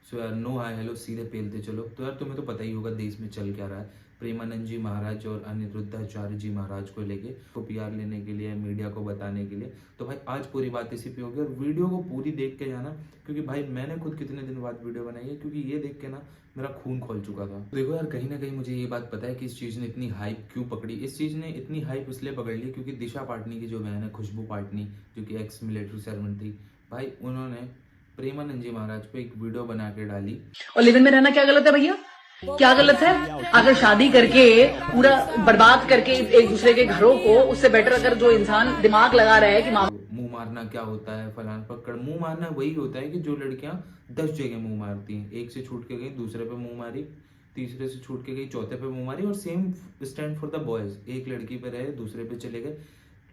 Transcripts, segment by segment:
सो यार no hi hello सीधे पेलते चलो। तो यार तुम्हें तो पता ही होगा देश में चल क्या रहा है। प्रेमानंद जी महाराज और अनिरुद्धाचार्य जी महाराज को लेके तो पीआर लेने के लिए, मीडिया को बताने के लिए। तो भाई आज पूरी बात इसी पे होगी और वीडियो को पूरी देख के जाना, क्योंकि भाई मैंने खुद कितने दिन बाद वीडियो बनाई है, क्योंकि ये देख के ना मेरा खून खोल चुका था। देखो यार कहीं ना कहीं मुझे ये बात पता है कि इस चीज़ ने इतनी हाइप क्यों पकड़ी। इस चीज़ ने इतनी हाइप इसलिए पकड़ ली क्योंकि दिशा पाटनी की जो बहन है खुशबू पाटनी, जो कि एक्स मिलिट्री सर्वेंट थी, भाई उन्होंने प्रेमानंद जी महाराज पे एक वीडियो बना के डाली। और लिव इन में रहना क्या गलत है भैया? क्या गलत है? अगर शादी करके पूरा बर्बाद करके एक दूसरे के घरों को, उससे बेटर अगर जो इंसान दिमाग लगा रहा है कि मुंह मारना क्या होता है, फलान पकड़। मुंह मारना वही होता है कि जो लड़कियां 10 जगह मुंह मारती हैं, एक से छूट के गई दूसरे पे मुंह मारी, तीसरे से छूट के गई चौथे पे मुंह मारी। और same stand for the boys, एक लड़की पे रहे दूसरे पे चले गए।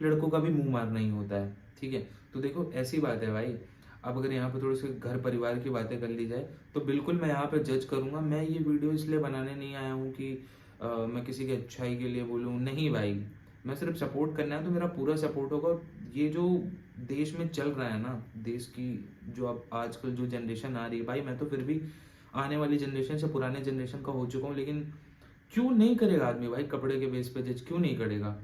लड़कों का भी मुंह मारना ही होता है, ठीक है। तो देखो ऐसी बात है भाई। अब अगर यहाँ पे थोड़े से घर परिवार की बातें कर ली जाए तो बिल्कुल मैं यहाँ पे जज करूंगा। मैं ये वीडियो इसलिए बनाने नहीं आया हूँ कि मैं किसी की अच्छाई के लिए बोलूँ, नहीं भाई। मैं सिर्फ सपोर्ट करना है तो मेरा पूरा सपोर्ट होगा। और ये जो देश में चल रहा है ना, देश की जो अब आजकल जो जनरेशन आ रही है, भाई मैं तो फिर भी आने वाली जनरेशन से पुराने जनरेशन का हो चुका हूँ, लेकिन क्यों नहीं करेगा आदमी भाई कपड़े के बेस पे जज? क्यों नहीं करेगा?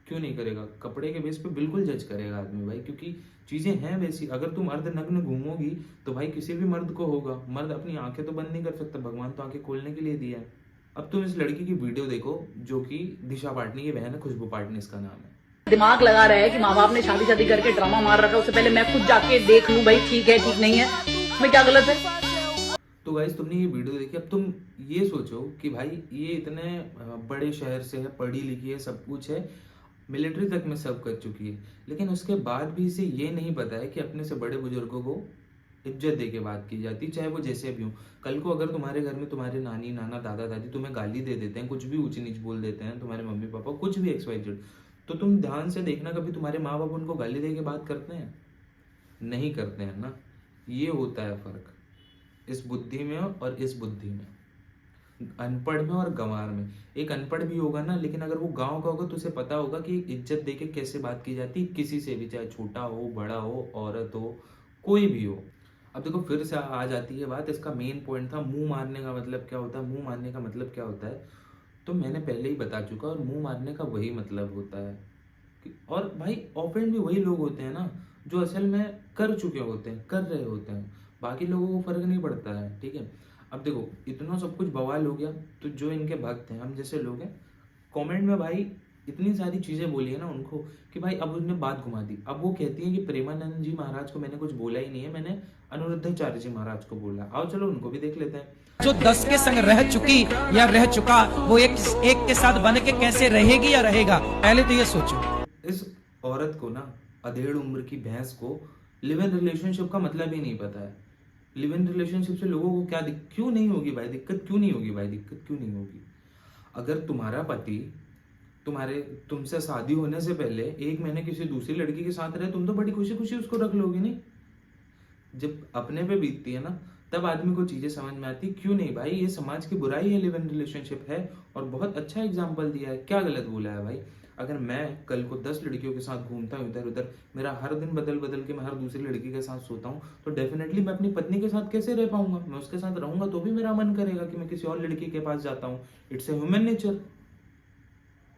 क्यों नहीं करेगा? कपड़े के बेस पे बिल्कुल जज करेगा आदमी भाई, क्योंकि चीजें हैं वैसी। अगर तुम अर्धनग्न घूमोगी तो भाई किसी भी मर्द को होगा। मर्द अपनी आंखें तो बंद नहीं कर सकता, भगवान तो आंखें खोलने के लिए दिया है। अब तुम इस लड़की की वीडियो देखो जो कि दिशा पाटनी की बहन है, खुशबू पाटनी इसका नाम है। दिमाग लगा रहा है कि माँ बाप ने शादी शादी करके ड्रामा मार रखा है, उससे पहले मैं खुद जाके देख लूं भाई ठीक है ठीक नहीं है, मैं क्या गलत है? तो गाइस तुमने ये वीडियो देखी, अब तुम ये सोचो कि भाई ये इतने बड़े शहर से है, पढ़ी लिखी है, सब कुछ है, मिलिट्री तक में सब कर चुकी है, लेकिन उसके बाद भी इसे ये नहीं पता है कि अपने से बड़े बुजुर्गों को इज्जत दे के बात की जाती, चाहे वो जैसे भी हो। कल को अगर तुम्हारे घर में तुम्हारे नानी नाना दादा दादी तुम्हें गाली दे देते हैं, कुछ भी ऊंची नीच बोल देते हैं, तुम्हारे मम्मी पापा कुछ भी XYZ, तो तुम ध्यान से देखना कभी तुम्हारे माँ बाप उनको गाली दे के बात करते हैं? नहीं करते हैं ना। ये होता है फर्क इस बुद्धि में और इस बुद्धि में, अनपढ़ में और गंवार में। एक अनपढ़ भी होगा ना, लेकिन अगर वो गांव का होगा तो उसे पता होगा कि इज्जत देके कैसे बात की जाती किसी से भी, चाहे छोटा हो बड़ा हो औरत हो कोई भी हो। अब देखो फिर से आ जाती है बात, इसका मेन पॉइंट था मुंह मारने का मतलब क्या होता है। मुंह मारने का मतलब क्या होता है तो मैंने पहले ही बता चुका, और मुंह मारने का वही मतलब होता है और भाई ऑफेंड भी वही लोग होते हैं ना जो असल में कर चुके होते हैं, कर रहे होते हैं। बाकी लोगों को फर्क नहीं पड़ता है, ठीक है। अब देखो इतना सब कुछ बवाल हो गया, तो जो इनके भक्त हैं, हम जैसे लोग हैं, कमेंट में भाई इतनी सारी चीजें बोली है ना उनको कि भाई अब उसने बात घुमा दी। अब वो कहती है कि प्रेमानंद जी महाराज को मैंने कुछ बोला ही नहीं है, मैंने अनिरुद्धाचार्य जी महाराज को बोला। आओ चलो उनको भी देख लेते हैं। जो 10 के संग रह चुकी या रह चुका, वो एक के साथ बन के कैसे रहेगी या रहेगा, पहले तो ये सोचो। इस औरत को ना, अधेड़ उम्र की भैंस को, लिव इन रिलेशनशिप का मतलब ही नहीं पता है। लिव इन रिलेशनशिप से लोगों को क्या क्यों नहीं होगी भाई दिक्कत? क्यों नहीं होगी भाई दिक्कत? क्यों नहीं होगी? अगर तुम्हारा पति तुमसे शादी होने से पहले 1 महीने किसी दूसरी लड़की के साथ रहे, तुम तो बड़ी खुशी खुशी उसको रख लोगे नहीं? जब अपने पे बीतती है ना तब आदमी को चीजें समझ में आती। क्यों नहीं भाई, ये समाज की बुराई है, लिव इन रिलेशनशिप है, और बहुत अच्छा एग्जाम्पल दिया है। क्या गलत बोला है भाई? अगर मैं कल को 10 लड़कियों के साथ घूमता हूँ इधर उधर, मेरा हर दिन बदल बदल के मैं हर दूसरी लड़की के साथ सोता हूँ, तो डेफिनेटली मैं अपनी पत्नी के साथ कैसे रह पाऊंगा? मैं उसके साथ रहूंगा तो भी मेरा मन करेगा कि मैं किसी और लड़की के पास जाता हूँ। इट्स ए ह्यूमन नेचर,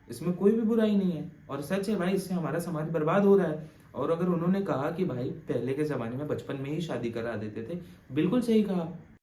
इसमें कोई भी बुराई नहीं है। और सच है भाई, इससे हमारा समाज बर्बाद हो रहा है। और अगर उन्होंने कहा कि भाई पहले के जमाने में बचपन में ही शादी करा देते थे, बिल्कुल सही कहा।